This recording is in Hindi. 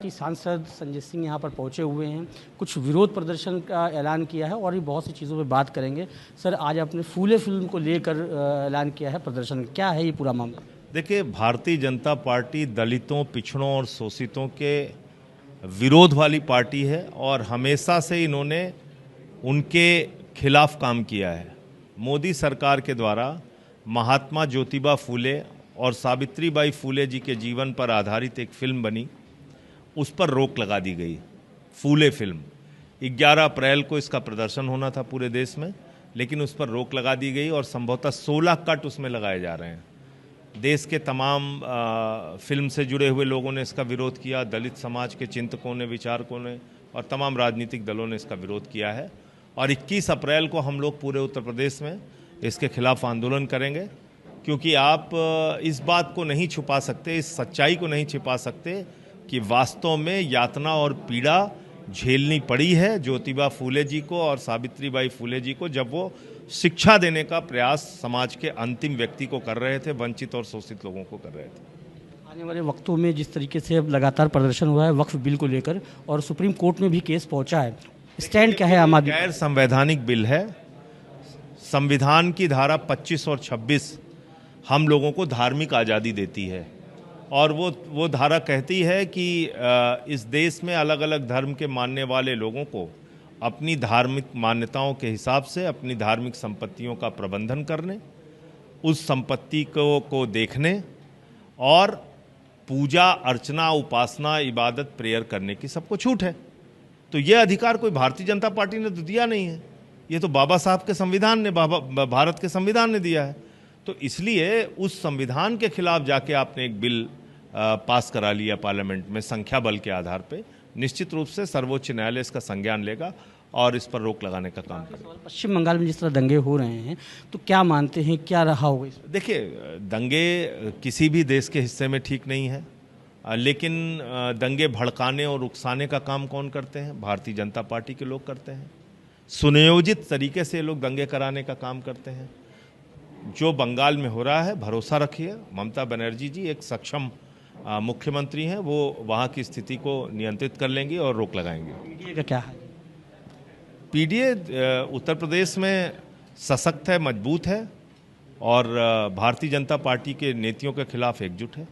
पार्टी सांसद संजय सिंह यहाँ पर पहुँचे हुए हैं, कुछ विरोध प्रदर्शन का ऐलान किया है और भी बहुत सी चीज़ों पे बात करेंगे। सर, आज आपने फूले फिल्म को लेकर ऐलान किया है प्रदर्शन, क्या है ये पूरा मामला? देखिए, भारतीय जनता पार्टी दलितों, पिछड़ों और शोषितों के विरोध वाली पार्टी है और हमेशा से इन्होंने उनके खिलाफ काम किया है। मोदी सरकार के द्वारा महात्मा ज्योतिबा फूले और सावित्रीबाई फूले जी के जीवन पर आधारित एक फिल्म बनी, उस पर रोक लगा दी गई। फूले फिल्म 11 अप्रैल को इसका प्रदर्शन होना था पूरे देश में, लेकिन उस पर रोक लगा दी गई और संभवतः 16 कट उसमें लगाए जा रहे हैं। देश के तमाम फिल्म से जुड़े हुए लोगों ने इसका विरोध किया, दलित समाज के चिंतकों ने, विचारकों ने और तमाम राजनीतिक दलों ने इसका विरोध किया है। और 21 अप्रैल को हम लोग पूरे उत्तर प्रदेश में इसके खिलाफ आंदोलन करेंगे, क्योंकि आप इस बात को नहीं छुपा सकते, इस सच्चाई को नहीं छिपा सकते कि वास्तव में यातना और पीड़ा झेलनी पड़ी है ज्योतिबा फूले जी को और सावित्रीबाई फूले जी को, जब वो शिक्षा देने का प्रयास समाज के अंतिम व्यक्ति को कर रहे थे, वंचित और शोषित लोगों को कर रहे थे। आने वाले वक्तों में जिस तरीके से अब लगातार प्रदर्शन हुआ है वक्फ बिल को लेकर और सुप्रीम कोर्ट में भी केस पहुंचा है, स्टैंड क्या है आम आदमी? गैर संवैधानिक बिल है। संविधान की धारा 25 और 26 हम लोगों को धार्मिक आज़ादी देती है और वो धारा कहती है कि इस देश में अलग अलग धर्म के मानने वाले लोगों को अपनी धार्मिक मान्यताओं के हिसाब से अपनी धार्मिक संपत्तियों का प्रबंधन करने, उस संपत्ति को देखने और पूजा अर्चना, उपासना, इबादत, प्रेयर करने की सबको छूट है। तो ये अधिकार कोई भारतीय जनता पार्टी ने तो दिया नहीं है, ये तो बाबा साहब के संविधान ने, भारत के संविधान ने दिया है। तो इसलिए उस संविधान के खिलाफ जाके आपने एक बिल पास करा लिया पार्लियामेंट में संख्या बल के आधार पे, निश्चित रूप से सर्वोच्च न्यायालय इसका संज्ञान लेगा और इस पर रोक लगाने का काम करेगा। पश्चिम बंगाल में जिस तरह दंगे हो रहे हैं, तो क्या मानते हैं क्या रहा होगा इसमें? देखिए, दंगे किसी भी देश के हिस्से में ठीक नहीं है, लेकिन दंगे भड़काने और उकसाने का काम कौन करते हैं? भारतीय जनता पार्टी के लोग करते हैं। सुनियोजित तरीके से लोग दंगे कराने का काम करते हैं। जो बंगाल में हो रहा है, भरोसा रखिए, ममता बनर्जी जी एक सक्षम मुख्यमंत्री हैं, वो वहाँ की स्थिति को नियंत्रित कर लेंगी और रोक लगाएंगे। पीडीए का क्या है? पीडीए उत्तर प्रदेश में सशक्त है, मजबूत है और भारतीय जनता पार्टी के नीतियों के खिलाफ एकजुट है।